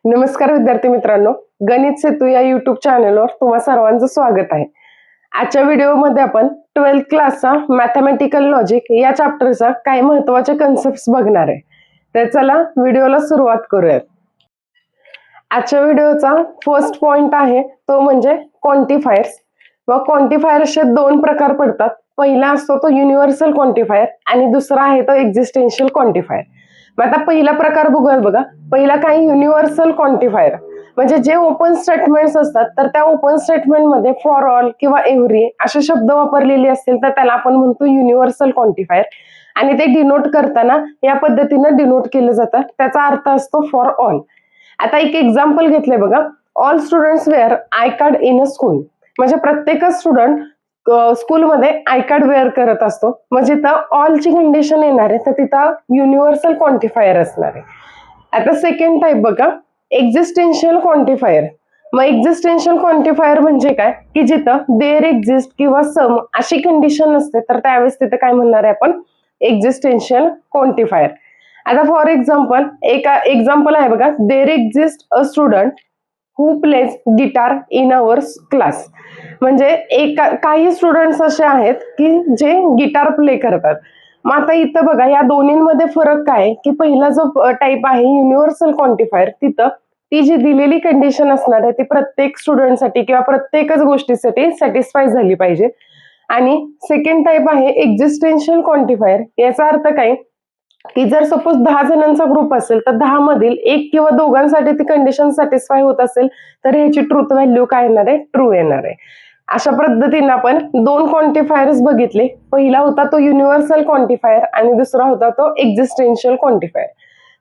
नमस्कार विद्यार्थी मित्रांनो, गणित सेतू या युट्यूब चॅनलवर तुम्हा सर्वांचं स्वागत आहे. आजच्या व्हिडिओमध्ये आपण 12th क्लासचा मॅथमॅटिकल लॉजिक या चॅप्टरचा काही महत्त्वाचे कन्सेप्ट्स बघणार आहे. तर चला व्हिडिओला सुरुवात करूयात. आजच्या व्हिडिओचा फर्स्ट पॉइंट आहे तो म्हणजे क्वांटिफायर्स. व क्वांटिफायर्सचे दोन प्रकार पडतात. पहिला असतो तो युनिव्हर्सल क्वांटिफायर आणि दुसरा आहे तो एक्झिस्टेन्शियल क्वांटिफायर. मग आता पहिला प्रकार बघूयात बघा. पहिला काही युनिव्हर्सल क्वांटिफायर म्हणजे जे ओपन स्टेटमेंट्स असतात तर त्या ओपन स्टेटमेंटमध्ये फॉर ऑल किंवा एव्हरी असे शब्द वापरलेले असतील तर त्याला आपण म्हणतो युनिव्हर्सल क्वांटिफायर आणि ते डिनोट करताना या पद्धतीने डिनोट केलं जातं. त्याचा अर्थ असतो फॉर ऑल. आता एक एक्झाम्पल घेतलंय बघा. All students wear I card in a school म्हणजे प्रत्येक स्टुडंट स्कूलमध्ये आय कार्ड वेअर करत असतो. मग जिथं ऑलची कंडिशन येणार आहे तर तिथं युनिव्हर्सल क्वांटिफायर असणार आहे. आता सेकंड टाइप बघा, एक्झिस्टेन्शियल क्वांटिफायर. मग एक्झिस्टेन्शियल क्वांटिफायर म्हणजे काय की जिथं देअर एक्झिस्ट किंवा सम अशी कंडिशन असते तर त्यावेळेस तिथं काय म्हणणार आहे आपण एक्झिस्टेन्शियल क्वांटिफायर. आता फॉर एक्झाम्पल एक एक्झाम्पल आहे बघा. There exist a student who plays guitar in our class म्हणजे काही स्टुडंट्स असे आहेत की जे गिटार प्ले करतात. मग आता इथं बघा या दोन्हीमध्ये फरक काय की पहिला जो टाइप आहे युनिव्हर्सल क्वांटिफायर तिथं ती जी दिलेली कंडिशन असणार आहे ती प्रत्येक स्टुडंटसाठी किंवा प्रत्येकच गोष्टीसाठी सॅटिस्फाय झाली पाहिजे. आणि सेकंड टाइप आहे एक्झिस्टेन्शियल क्वांटिफायर. याचा अर्थ काय की जर सपोज 10 जणांचा ग्रुप असेल तर 10 मधील एक किंवा दोघांसाठी ती कंडिशन सॅटिस्फाय होत असेल तर ह्याची ट्रूथ व्हॅल्यू काय येणार आहे ट्रू येणार आहे. अशा पद्धतीने आपण दोन क्वांटिफायर्स बघितले. पहिला होता तो युनिव्हर्सल क्वांटिफायर आणि दुसरा होता तो एक्झिस्टेन्शियल क्वांटिफायर.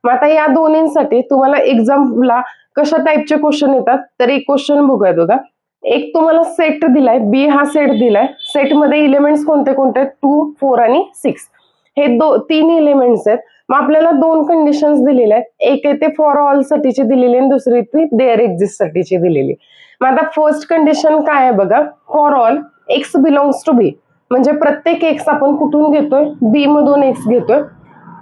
मग आता या दोन्हींसाठी तुम्हाला एक्झामला कशा टाईपचे क्वेश्चन येतात तर एक क्वेश्चन बघूयात बघा. एक तुम्हाला सेट दिलाय, बी हा सेट दिलाय. सेटमध्ये एलिमेंट्स कोणते कोणते 2, 4 आणि 6 हे तीन एलिमेंट्स आहेत. मग आपल्याला दोन कंडिशन्स दिलेल्या आहेत. एक आहे ते फॉर ऑल साठीची दिलेली आणि दुसरी ती देअर एक्झिस्ट साठीची दिलेली. मग आता फर्स्ट कंडिशन काय आहे बघा. For all X belongs to B म्हणजे प्रत्येक एक्स आपण कुठून घेतोय बी मधून एक्स घेतोय.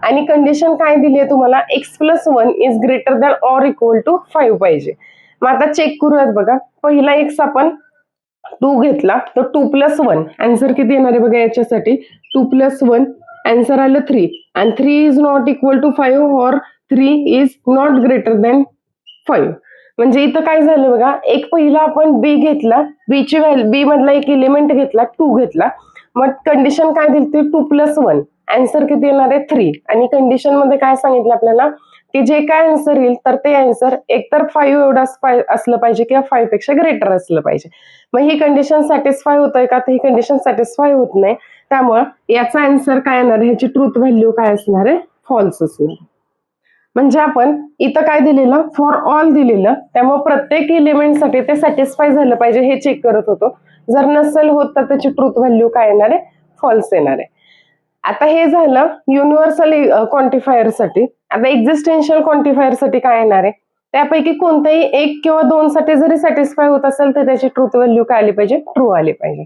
आणि कंडिशन काय दिली आहे तुम्हाला x plus 1 is greater than or equal to 5 पाहिजे. मग आता चेक करूयात बघा. पहिला एक्स आपण 2 घेतला तर 2 प्लस 1 आन्सर किती येणार आहे बघा. याच्यासाठी 2 प्लस 1 आन्सर आलं 3 आणि 3 इज नॉट इक्वल टू 5 और 3 इज नॉट ग्रेटर दॅन 5. म्हणजे इथं काय झालं बघा. एक पहिला आपण बी घेतला, बीची व्हॅल्यू बी मधला एक एलिमेंट घेतला 2 घेतला. मग कंडिशन काय दिली 2 प्लस 1 आन्सर किती येणार आहे 3 आणि कंडिशन मध्ये काय सांगितलं आपल्याला की जे काय आन्सर येईल तर ते आन्सर एकतर 5 एवढा असलं पाहिजे किंवा 5 पेक्षा ग्रेटर असलं पाहिजे. मग ही कंडिशन सॅटिस्फाय होत आहे का तर ही कंडिशन सॅटिस्फाय होत नाही. त्यामुळे याचा आन्सर काय येणार आहे ह्याची ट्रूथ व्हॅल्यू काय असणार आहे फॉल्स असणार. म्हणजे आपण इथं काय दिलेलं फॉर ऑल दिलेलं त्यामुळे प्रत्येक एलिमेंटसाठी ते सॅटिस्फाय झालं पाहिजे हे चेक करत होतो. जर नसेल होत तर त्याची ट्रूथ व्हॅल्यू काय येणार आहे फॉल्स येणार आहे. आता हे झालं युनिव्हर्सल क्वांटिफायर साठी. आता एक्झिस्टेन्शियल क्वांटिफायर साठी काय येणार आहे त्यापैकी कोणत्याही एक किंवा दोन साठी जरी सॅटिस्फाय होत असेल तर त्याची ट्रूथ व्हॅल्यू काय आली पाहिजे ट्रू आली पाहिजे.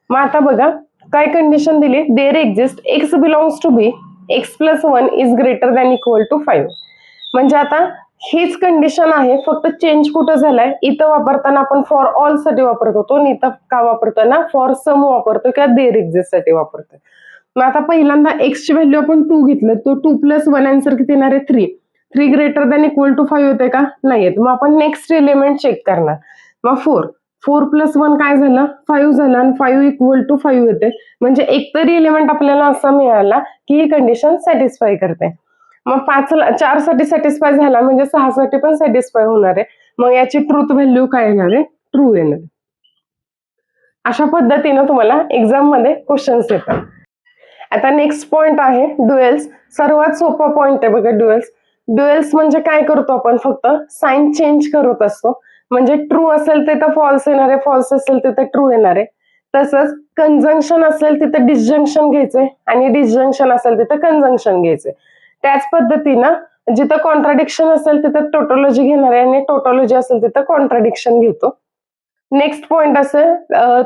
मग आता बघा काय कंडिशन दिली. There exist x belongs to b x plus 1 is greater than equal to 5. म्हणजे आता हीच कंडिशन आहे फक्त चेंज कुठं झालाय. इथं वापरताना आपण फॉर ऑल साठी वापरत होतो आणि इथं का वापरताना फॉर सम वापरतो किंवा देअर एक्झिस्ट साठी वापरतोय. मग आता पहिल्यांदा एक्स ची व्हॅल्यू आपण 2 घेतलं तो 2 प्लस 1 आन्सर किती येणार आहे 3. 3 ग्रेटर दॅन इक्वल टू 5 होते का नाही येत. मग आपण नेक्स्ट एलिमेंट चेक करणार. मग 4 प्लस 1 काय झालं 5 झालं आणि 5 इक्वल टू 5 होते. म्हणजे एकतरी एलिमेंट आपल्याला असा मिळाला की ही कंडिशन सॅटिस्फाय करते. मग 4 साठी सॅटिस्फाय झाला म्हणजे 6 साठी पण सॅटिस्फाय होणार आहे. मग याची ट्रूथ व्हॅल्यू काय येणार आहे ट्रू येणार. अशा पद्धतीने तुम्हाला एक्झाम मध्ये क्वेश्चन्स येतात. आता नेक्स्ट पॉइंट आहे ड्युएल्स. सर्वात सोपा पॉइंट आहे बघा ड्युएल्स. ड्युएल्स म्हणजे काय करतो आपण फक्त साइन चेंज करत असतो. म्हणजे ट्रू असेल तिथं फॉल्स येणार आहे, फॉल्स असेल तिथं ट्रू येणार आहे. तसंच कंजंक्शन असेल तिथं डिसजंक्शन घ्यायचंय आणि डिसजंक्शन असेल तिथं कंजंक्शन घ्यायचंय. त्याच पद्धतीनं जिथं कॉन्ट्राडिक्शन असेल तिथं टोटोलॉजी घेणार आहे आणि टोटोलॉजी असेल तिथं कॉन्ट्राडिक्शन घेतो. नेक्स्ट पॉइंट असेल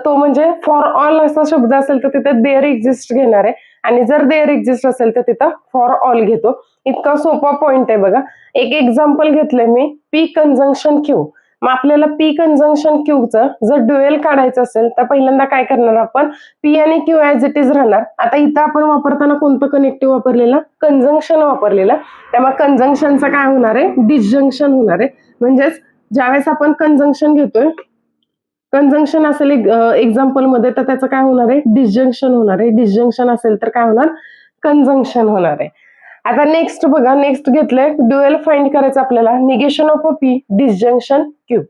तो म्हणजे फॉर ऑल असा शब्द असेल तर तिथे देअर एक्झिस्ट घेणार आहे आणि जर देअर एक्झिस्ट असेल तर तिथं फॉर ऑल घेतो. इतका सोपा पॉइंट आहे बघा. एक एक्झाम्पल घेतलंय मी, पी कंजंक्शन क्यू. मग आपल्याला पी कंजंक्शन क्यूचं जर ड्युएल काढायचं असेल तर पहिल्यांदा काय करणार आपण, पी आणि क्यू ऍज इट इज राहणार. आता इथं आपण वापरताना कोणतं कनेक्टिव्ह वापरलेलं, कंजंक्शन वापरलेलं, त्यामुळे कंजंक्शनचं काय होणार आहे, डिसजंक्शन होणार आहे. म्हणजेच ज्यावेळेस आपण कंजंक्शन घेतोय, कंजंक्शन असेल एक्झाम्पल मध्ये तर त्याचं काय होणार आहे, डिसजंक्शन होणार आहे. डिसजंक्शन असेल तर काय होणार, कंजंक्शन होणार आहे. आता नेक्स्ट बघा, नेक्स्ट घेतलंय ड्युएल फाइंड करायचं आपल्याला, negation of a P disjunction Q.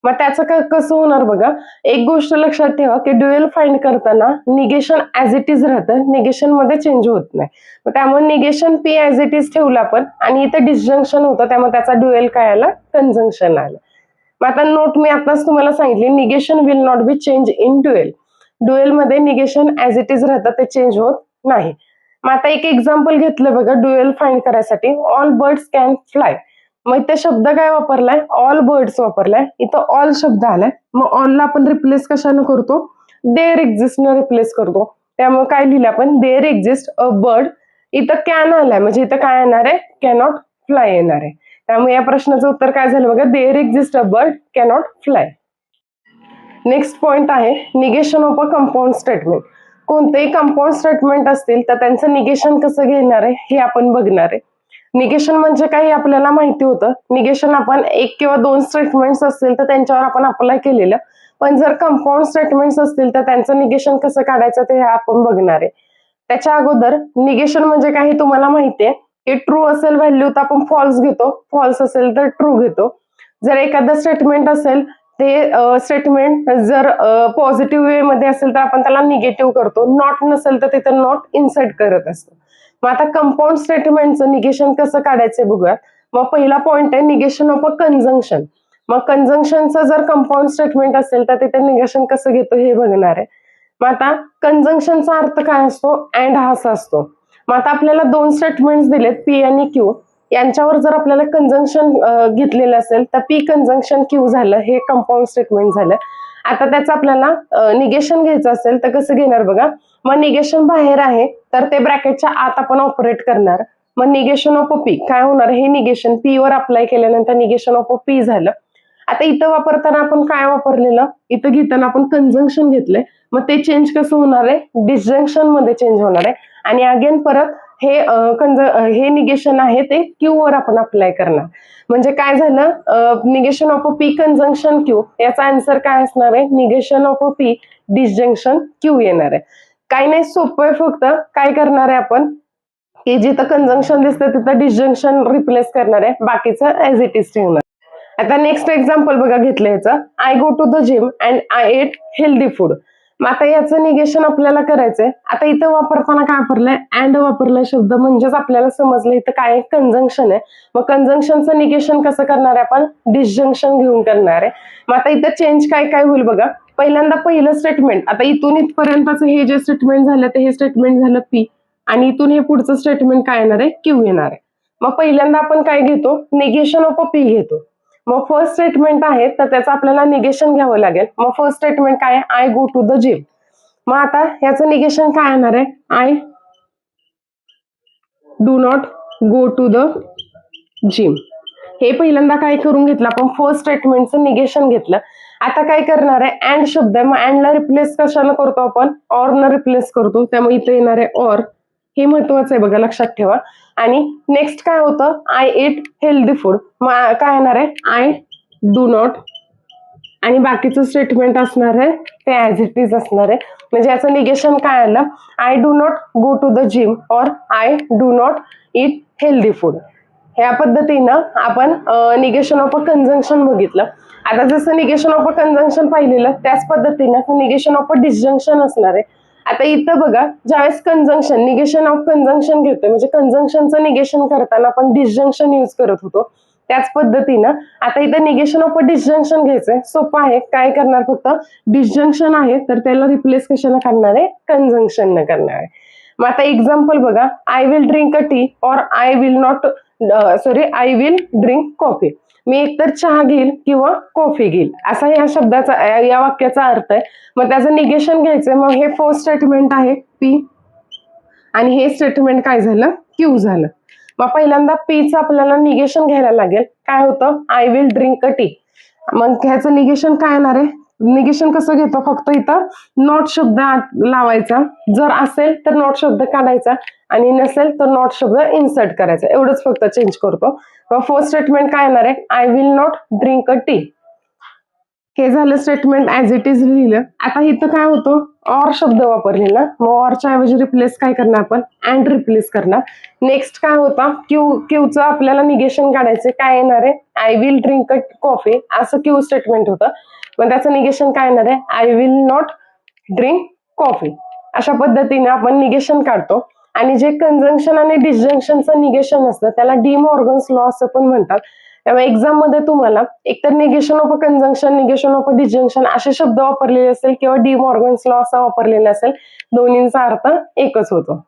मग त्याचं काय कसं होणार बघा. एक गोष्ट लक्षात ठेवा की ड्युएल फाइंड करताना निगेशन ऍज इट इज राहतं, निगेशन मध्ये चेंज होत नाही. मग त्यामुळे negation P as it is ठेवलं आपण आणि इथं डिसजंक्शन होतं, त्यामुळे त्याचा ड्युएल काय आला, कंजंक्शन आलं. मग आता नोट मी आताच तुम्हाला सांगितली, negation will not be change in dual. Dual मध्ये निगेशन ऍज इट इज राहतं, ते चेंज होत नाही. मग आता एक एक्झाम्पल घेतलं बघा ड्युएल फाइंड करायसाठी, ऑल बर्ड्स कॅन फ्लाय. मग इथे शब्द काय वापरलाय, ऑल बर्ड्स वापरलाय. इथं ऑल शब्द आलाय, मग ऑलला आपण रिप्लेस कशाने करतो, देअर एक्झिस्ट न रिप्लेस करतो. त्यामुळे काय लिहिलं आपण, देअर एक्झिस्ट अ बर्ड. इथं कॅन आलाय म्हणजे इथं काय येणार आहे, कॅनॉट फ्लाय येणार आहे. त्यामुळे या प्रश्नाचं उत्तर काय झालं बघा, there exist a bird cannot fly. Next point आहे negation of a compound statement. कोणतेही कंपाऊंड स्टेटमेंट असतील तर त्यांचं निगेशन कसं घेणार आहे हे आपण बघणार आहे. निगेशन म्हणजे काही आपल्याला माहिती होतं, निगेशन आपण एक किंवा दोन स्टेटमेंट्स असतील तर त्यांच्यावर आपण अप्लाय केलेलं. पण जर कंपाऊंड स्टेटमेंट्स असतील तर त्यांचं निगेशन कसं काढायचं ते आपण बघणार आहे. त्याच्या अगोदर निगेशन म्हणजे काही तुम्हाला माहिती आहे की ट्रू असेल व्हॅल्यू तर आपण फॉल्स घेतो, फॉल्स असेल तर ट्रू घेतो. जर एखादं स्टेटमेंट असेल ते स्टेटमेंट जर पॉझिटिव्ह वे मध्ये असेल तर आपण त्याला निगेटिव्ह करतो, नॉट नसेल तर तिथं नॉट इन्सर्ट करत असतो. मग आता कंपाऊंड स्टेटमेंटचं निगेशन कसं काढायचं बघूयात. मग पहिला पॉइंट आहे निगेशन ऑफ अ कंजंक्शन. मग कंजंक्शनचं जर कंपाऊंड स्टेटमेंट असेल तर तिथे निगेशन कसं घेतो हे बघणार आहे. मग आता कंजंक्शनचा अर्थ काय असतो, अँड हा असा असतो. मग आता आपल्याला दोन स्टेटमेंट्स दिलेत, पी आणि क्यू. यांच्यावर जर आपल्याला कंजंक्शन घेतलेलं असेल तर पी कंजंक्शन क्यू झालं, हे कंपाऊंड स्टेटमेंट झालं. आता त्याचं आपल्याला निगेशन घ्यायचं असेल तर कसं घेणार बघा. मग निगेशन बाहेर आहे तर ते ब्रॅकेटच्या आत आपण ऑपरेट करणार. मग निगेशन ऑफ अ पी काय होणार, हे निगेशन पी वर अप्लाय केल्यानंतर निगेशन ऑफ अ पी झालं. आता इथं वापरताना आपण काय वापरलेलं, इथं घेताना आपण कंजंक्शन घेतलंय. मग ते चेंज कसं होणार आहे, डिसजंक्शन मध्ये चेंज होणार आहे. आणि अगेन परत हे निगेशन आहे ते क्यू वर आपण अप्लाय करणार. म्हणजे काय झालं, negation of a P conjunction Q, याचा आन्सर काय असणार आहे, negation of a P disjunction Q येणार आहे. काही नाही, सोपं आहे. फक्त काय करणार आहे आपण की जिथं कंजंक्शन दिसतं तिथं डिसजंक्शन रिप्लेस करणार आहे, बाकीचं ऍज इट इज ठेवणार. आता नेक्स्ट एक्झाम्पल बघा घेतलं याचं, I go to the gym and I ate healthy food. मग आता याचं निगेशन आपल्याला करायचंय. आता इथं वापरताना काय वापरलंय, अँड वापरलाय शब्द, म्हणजेच आपल्याला समजलं इथं काय कंजंक्शन आहे. मग कंजंक्शनचं निगेशन कसं करणार आहे आपण, डिसजंक्शन घेऊन करणार आहे. मग आता इथं चेंज काय काय होईल बघा. पहिल्यांदा पहिलं स्टेटमेंट, आता इथून इथपर्यंतचं हे जे स्टेटमेंट झालं ते हे स्टेटमेंट झालं पी, आणि इथून हे पुढचं स्टेटमेंट काय येणार आहे, क्यू येणार आहे. मग पहिल्यांदा आपण काय घेतो, निगेशन ऑफ अ पी घेतो. मग फर्स्ट स्टेटमेंट आहे तर त्याचं आपल्याला निगेशन घ्यावं लागेल. मग फर्स्ट स्टेटमेंट काय आहे, I go to the gym. मग आता याचं निगेशन काय येणार आहे, I do not go to the gym. हे पहिल्यांदा काय करून घेतलं आपण, फर्स्ट स्टेटमेंटचं निगेशन घेतलं. आता काय करणार आहे, अँड शब्द आहे, मग अँडला रिप्लेस कशाला करतो आपण, ऑर न रिप्लेस करतो. त्यामुळे इथे येणार आहे ऑर. हे महत्वाचं आहे बघा, लक्षात ठेवा. आणि नेक्स्ट काय होतं, आय एट हेल्दी फूड. मग काय येणार आहे, आय डू नॉट, आणि बाकीचं स्टेटमेंट असणार आहे ते ऍज इट इज असणार आहे. म्हणजे याचं निगेशन काय आलं, I do not go to the gym और I do not eat healthy food. ह्या पद्धतीनं आपण निगेशन ऑफ अ कंजंक्शन बघितलं. आता जसं निगेशन ऑफ अ कंजंक्शन पाहिलेलं त्याच पद्धतीनं निगेशन ऑफ अ डिसजंक्शन असणार आहे. आता इथं बघा, ज्यावेळेस कंजंक्शन निगेशन ऑफ कंजंक्शन घेतोय म्हणजे कंजंक्शनचं निगेशन करताना आपण डिसजंक्शन यूज करत होतो, त्याच पद्धतीनं आता इथं निगेशन ऑफ अ डिसजंक्शन घ्यायचंय. सोपं आहे, काय करणार, फक्त डिसजंक्शन आहे तर त्याला रिप्लेस कशाला करणार आहे, कंजंक्शन न करणार आहे. मग आता एक्झाम्पल बघा, I will drink a tea और I will not I will drink coffee. मी एकतर चहा घेईल किंवा कॉफी घेईल, असा या शब्दाचा या वाक्याचा अर्थ आहे. मग त्याचं निगेशन घ्यायचंय. मग हे फर्स्ट स्टेटमेंट आहे पी, आणि हे स्टेटमेंट काय झालं, क्यू झालं. मग पहिल्यांदा पीचं आपल्याला निगेशन घ्यायला लागेल. काय होतं, I will drink a T. मग ह्याचं निगेशन काय येणार आहे, निगेशन कसं घेतो, फक्त इथं नॉट शब्द लावायचा, जर असेल तर नॉट शब्द काढायचा आणि नसेल तर नॉट शब्द इन्सर्ट करायचा, एवढंच फक्त चेंज करतो. मग फर्स्ट स्टेटमेंट काय येणार आहे, I will not drink a T. हे झालं स्टेटमेंट ऍज इट इज लिहिलं. आता इथं काय होतं, ऑर शब्द वापरलेला, मग ऑरच्या ऐवजी रिप्लेस काय करणार आपण, अँड रिप्लेस करणार. नेक्स्ट काय होता, क्यूचं आपल्याला निगेशन काढायचं, काय येणार आहे, I will drink a coffee, असं क्यू स्टेटमेंट होतं. मग त्याचं निगेशन काय येणार आहे, I will not drink coffee. अशा पद्धतीने आपण निगेशन काढतो. आणि जे कंजंक्शन आणि डिसजंक्शनचं निगेशन असतं त्याला डी मॉर्गन्स लॉ असं पण म्हणतात. त्यामुळे एक्झाम मध्ये तुम्हाला एकतर negation of a conjunction, negation of a disjunction असे शब्द वापरलेले असेल किंवा डी मॉर्गन्स लॉ असा वापरलेला असेल, दोन्हींचा अर्थ एकच होतो.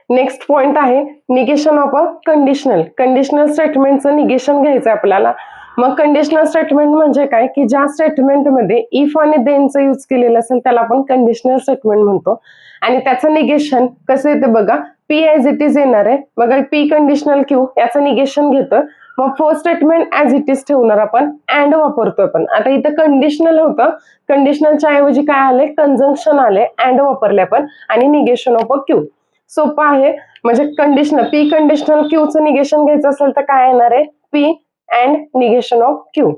नेक्स्ट पॉइंट आहे negation of a conditional. Conditional स्टेटमेंटचं निगेशन घ्यायचं आपल्याला. मग कंडिशनल स्टेटमेंट म्हणजे काय, की ज्या स्टेटमेंटमध्ये इफ आणि देनचं यूज केलेलं असेल त्याला आपण कंडिशनल स्टेटमेंट म्हणतो. आणि त्याचं निगेशन कसं येतं बघा, पी एज इट इज येणार आहे बघा, पी कंडिशनल क्यू याचं निगेशन घेतं. मग first statement as it is ठेवणार आपण, अँड वापरतोय आपण. आता इथं कंडिशनल होतं, कंडिशनलच्या ऐवजी काय आले, कंजंक्शन आले, अँड वापरले आपण आणि निगेशन ऑफ अ क्यू. सोपं आहे. म्हणजे कंडिशनल पी कंडिशनल क्यूचं निगेशन घ्यायचं असेल तर काय येणार आहे, p and negation of q.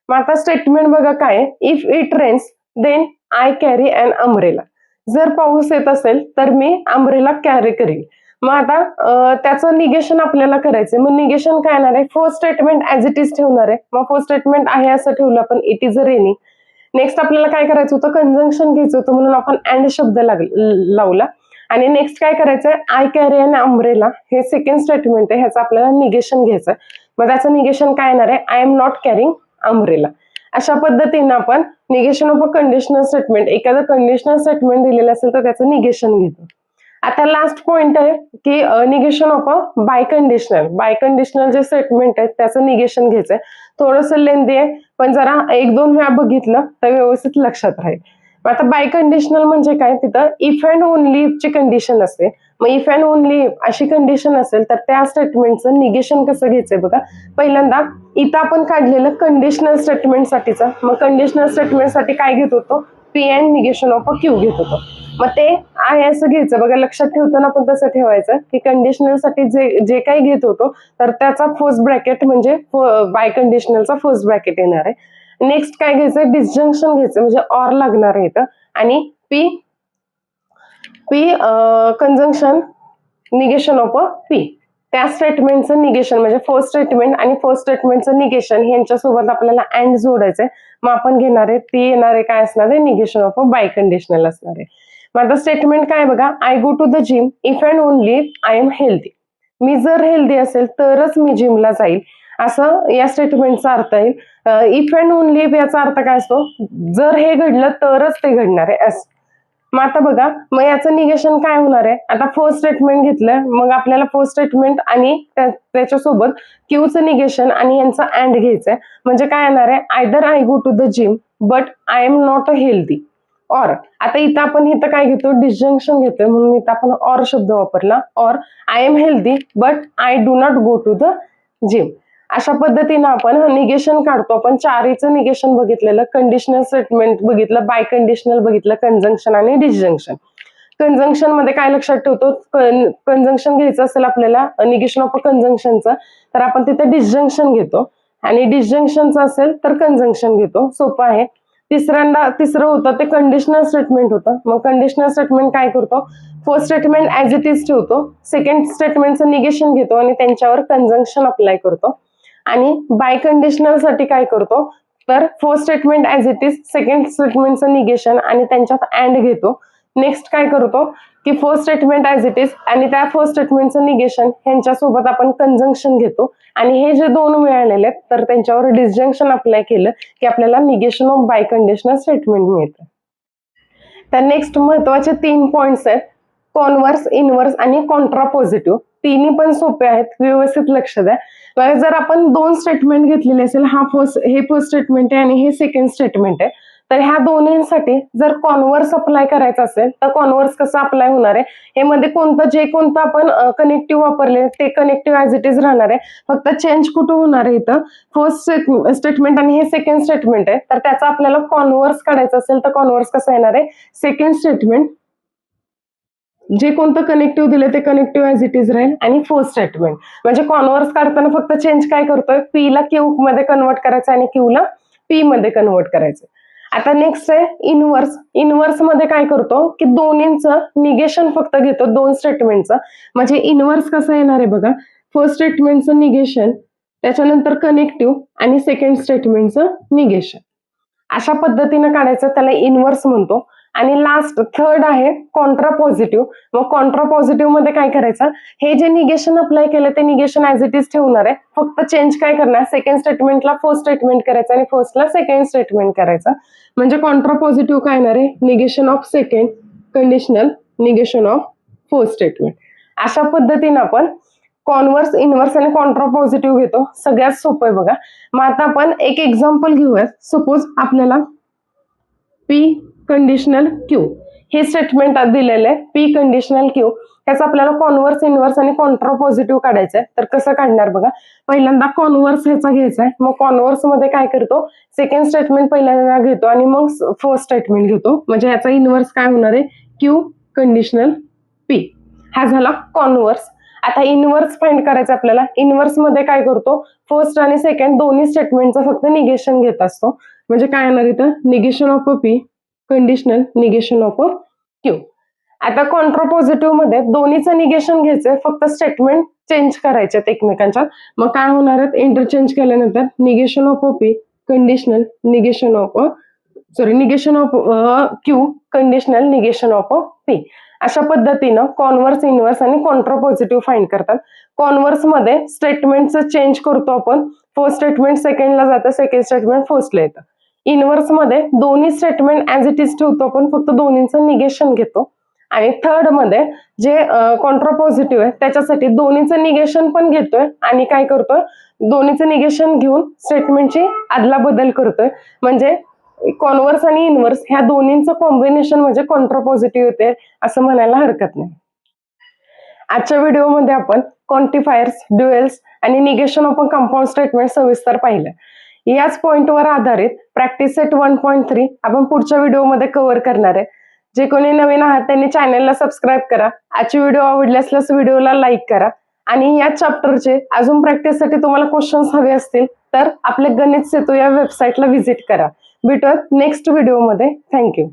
मग आता स्टेटमेंट बघा काय, if it rains then I carry an umbrella. जर पाऊस येत असेल तर मी अम्ब्रेला कॅरी करीन. मग आता त्याचं निगेशन आपल्याला करायचंय. मग निगेशन काय येणार आहे, first statement as it is ठेवणार आहे. मग फर्स्ट स्टेटमेंट आहे असं ठेवलं आपण, it is a rainy. Next आपल्याला काय करायचं होतं, कंजंक्शन घ्यायचं होतं म्हणून आपण अँड शब्द लावला. आणि नेक्स्ट काय करायचंय, आय कॅरी अन अम्ब्रेला हे सेकंड स्टेटमेंट आहे, ह्याचं आपल्याला निगेशन घ्यायचं. मग त्याचं निगेशन काय येणार आहे, I am not carrying umbrella. अशा पद्धतीने आपण negation of a conditional statement, एखादं कंडिशनल स्टेटमेंट दिलेलं असेल तर त्याचं निगेशन घेतो. आता लास्ट पॉइंट आहे की negation of a biconditional. Biconditional जे स्टेटमेंट आहे त्याचं निगेशन घ्यायचंय. थोडंसं लेंदी आहे पण जरा एक दोन वेळा बघितलं तर व्यवस्थित लक्षात राहील. आता बाय कंडिशनल म्हणजे काय, तिथं इफ अँड ओनली ची कंडिशन असते. मग इफ अँड ओनली अशी कंडिशन असेल तर त्या स्टेटमेंटचं निगेशन कसं घ्यायचंय बघा. पहिल्यांदा इथं आपण काढलेलं कंडिशनल स्टेटमेंट साठीचं, मग कंडिशनल स्टेटमेंट साठी काय घेत होतो, P and negation of a Q घेत होतो. मग ते आहे असं घ्यायचं बघा, लक्षात ठेवताना पण तसं ठेवायचं की कंडिशनल साठी जे काही घेत होतो तर त्याचा फर्स्ट ब्रॅकेट म्हणजे बाय कंडिशनलचा फर्स्ट ब्रॅकेट येणार आहे. नेक्स्ट काय घ्यायचं, डिसजंक्शन घ्यायचं म्हणजे ऑर लागणार आहे इथं. आणि P conjunction negation of a P. त्या स्टेटमेंटचं निगेशन म्हणजे फर्स्ट स्टेटमेंट आणि फर्स्ट स्टेटमेंटचं निगेशन यांच्यासोबत आपल्याला अँड जोडायचंय. मग आपण घेणार आहे ती येणार आहे काय असणार आहे, negation of a biconditional असणार आहे. मग आता स्टेटमेंट काय बघा, I go to the gym if and only I am healthy. मी जर हेल्दी असेल तरच मी जिमला जाईल, असं या स्टेटमेंटचा अर्थ येईल. इफ अँड ओनली याचा अर्थ काय असतो, जर हे घडलं तरच ते घडणार आहे असं. मग आता बघा, मग याचं निगेशन काय होणार आहे, आता फर्स्ट स्टेटमेंट घेतलं मग आपल्याला फर्स्ट स्टेटमेंट आणि त्याच्यासोबत क्यूचं निगेशन आणि यांचं अँड घ्यायचंय. म्हणजे काय येणार आहे, either I go to the gym but I am not a healthy. Or आता इथं आपण इथं काय घेतो, डिसजंक्शन घेतोय म्हणून इथं आपण ऑर शब्द वापरला. Or I am healthy but I do not go to the gym. अशा पद्धतीनं आपण निगेशन काढतो. आपण चारीचं निगेशन बघितलेलं, कंडिशनल स्टेटमेंट बघितलं, बाय कंडिशनल बघितलं, कंजंक्शन आणि डिसजंक्शन. कंजंक्शन मध्ये काय लक्षात ठेवतो, कंजंक्शन घ्यायचं असेल आपल्याला निगेशन ऑफ कंजंक्शनचं तर आपण तिथे डिसजंक्शन घेतो आणि डिसजंक्शनचं असेल तर कंजंक्शन घेतो. सोपं आहे. तिसरं होतं ते कंडिशनल स्टेटमेंट होतं. मग कंडिशनल स्टेटमेंट काय करतो, first statement as it is ठेवतो, सेकंड स्टेटमेंटचं निगेशन घेतो आणि त्यांच्यावर कंजंक्शन अप्लाय करतो. आणि बाय कंडिशनल साठी काय करतो, तर first statement as it is, second स्टेटमेंटचं निगेशन आणि त्यांच्यात अँड घेतो. नेक्स्ट काय करतो की first statement as it is आणि त्या फर्स्ट स्टेटमेंटचं निगेशन ह्यांच्यासोबत आपण कंजंक्शन घेतो. आणि हे जे दोन मिळालेले आहेत तर त्यांच्यावर डिसजंक्शन अप्लाय केलं की आपल्याला negation of biconditional statement मिळतं. तर नेक्स्ट महत्वाचे 3 पॉइंट्स आहेत, कॉन्व्हर्स, इनव्हर्स आणि कॉन्ट्रापॉझिटिव्ह. तिन्ही पण सोपे आहेत, व्यवस्थित लक्ष द्या. जर आपण 2 स्टेटमेंट घेतलेले असेल, हे फर्स्ट स्टेटमेंट आहे आणि हे सेकंड स्टेटमेंट आहे, तर ह्या दोन्हींसाठी जर कॉन्व्हर्स अप्लाय करायचं असेल तर कॉन्व्हर्स कसं अप्लाय होणार आहे, हे मध्ये कोणतं आपण कनेक्टिव्ह वापरले ते कनेक्टिव्ह ॲज इट इज राहणार आहे. फक्त चेंज कुठं होणार आहे, इथं फर्स्ट स्टेटमेंट आणि हे सेकंड स्टेटमेंट आहे, तर त्याचा आपल्याला कॉन्व्हर्स काढायचं असेल तर कॉन्व्हर्स कसं येणार आहे, सेकंड स्टेटमेंट जे कोणतं कनेक्टिव्ह दिले ते कनेक्टिव्ह ॲज इट इज राहील आणि फर्स्ट स्टेटमेंट. म्हणजे कॉन्व्हर्स काढताना फक्त चेंज काय करतोय, पी ला क्यू मध्ये कन्वर्ट करायचं आणि क्यू ला पी मध्ये कन्वर्ट करायचं. आता नेक्स्ट आहे इनव्हर्स. इनव्हर्स मध्ये काय करतो की दोन्हींचं निगेशन फक्त घेतो, दोन स्टेटमेंटचं. म्हणजे इनव्हर्स कसं येणार आहे बघा, फर्स्ट स्टेटमेंटचं निगेशन, त्याच्यानंतर कनेक्टिव्ह आणि सेकंड स्टेटमेंटचं निगेशन. अशा पद्धतीने काढायचं, त्याला इनव्हर्स म्हणतो. आणि लास्ट थर्ड आहे कॉन्ट्रा पॉझिटिव्ह. मग कॉन्ट्रा पॉझिटिव्ह मध्ये काय करायचं, हे जे निगेशन अप्लाय केलं ते निगेशन ॲज इट इज ठेवणार आहे, फक्त चेंज काय करणार, सेकंड स्टेटमेंटला फर्स्ट स्टेटमेंट करायचं आणि फर्स्टला सेकंड स्टेटमेंट करायचं. म्हणजे कॉन्ट्रा पॉझिटिव्ह काय येणार आहे, negation of second conditional negation of first statement. अशा पद्धतीने आपण कॉन्व्हर्स, इनव्हर्स आणि कॉन्ट्रा पॉझिटिव्ह घेतो. सगळ्यात सोपं आहे बघा. मग आता आपण एक एक्झाम्पल घेऊयात. सपोज आपल्याला पी कंडिशनल क्यू हे स्टेटमेंट दिलेलं आहे, पी कंडिशनल क्यू, त्याचं आपल्याला कॉन्व्हर्स, इनव्हर्स आणि कॉन्ट्रा पॉझिटिव्ह काढायचं आहे. तर कसं काढणार बघा, पहिल्यांदा कॉन्व्हर्स ह्याचा घ्यायचा आहे. मग कॉन्व्हर्स मध्ये काय करतो, सेकंड स्टेटमेंट पहिल्यांदा घेतो आणि मग फर्स्ट स्टेटमेंट घेतो. म्हणजे याचा इनव्हर्स काय होणार आहे, क्यू कंडिशनल पी. हा झाला कॉन्व्हर्स. आता इनव्हर्स फाइंड करायचं आपल्याला. इनव्हर्स मध्ये काय करतो, फर्स्ट आणि सेकंड दोन्ही स्टेटमेंटचं फक्त निगेशन घेत असतो. म्हणजे काय येणार इथं, negation of a P conditional negation of a Q. आता कॉन्ट्रा पॉझिटिव्ह मध्ये दोन्हीचं निगेशन घ्यायचंय, फक्त स्टेटमेंट चेंज करायचे एकमेकांच्या. मग काय होणार आहेत, इंटरचेंज केल्यानंतर negation of a P conditional negation of negation of Q conditional negation of a P. अशा पद्धतीनं कॉन्व्हर्स, इनव्हर्स आणि कॉन्ट्रा पॉझिटिव्ह फाइंड करतात. कॉन्व्हर्स मध्ये स्टेटमेंटचं चेंज करतो आपण, फर्स्ट स्टेटमेंट सेकंडला जातं, सेकंड स्टेटमेंट फर्स्टला येतं. इनव्हर्स मध्ये दोन्ही स्टेटमेंट ॲज इट इज ठेवतो आपण, फक्त दोन्हीचं निगेशन घेतो. आणि थर्ड मध्ये जे कॉन्ट्रा पॉझिटिव्ह आहे त्याच्यासाठी दोन्हीचं निगेशन पण घेतोय आणि काय करतोय, दोन्हीचं निगेशन घेऊन स्टेटमेंटची अदला बदल करतोय. म्हणजे कॉन्व्हर्स आणि इनव्हर्स ह्या दोन्हींचं कॉम्बिनेशन म्हणजे कॉन्ट्रा पॉझिटिव्ह येते असं म्हणायला हरकत नाही. आजच्या व्हिडिओमध्ये आपण क्वांटिफायर्स, ड्युएल्स आणि negation of a compound statement सविस्तर पाहिलं. याच पॉइंटवर आधारित प्रॅक्टिस सेट 1.3 आपण पुढच्या व्हिडिओमध्ये कव्हर करणार आहे. जे कोणी नवीन आहात त्यांनी चॅनलला सबस्क्राईब करा. आजची व्हिडिओ आवडली असल्यास व्हिडिओला लाईक करा. आणि या चॅप्टरचे अजून प्रॅक्टिससाठी तुम्हाला क्वेश्चन्स हवे असतील तर आपले गणित सेतू या वेबसाईटला व्हिजिट करा. भेटूयात नेक्स्ट व्हिडिओमध्ये. थँक्यू.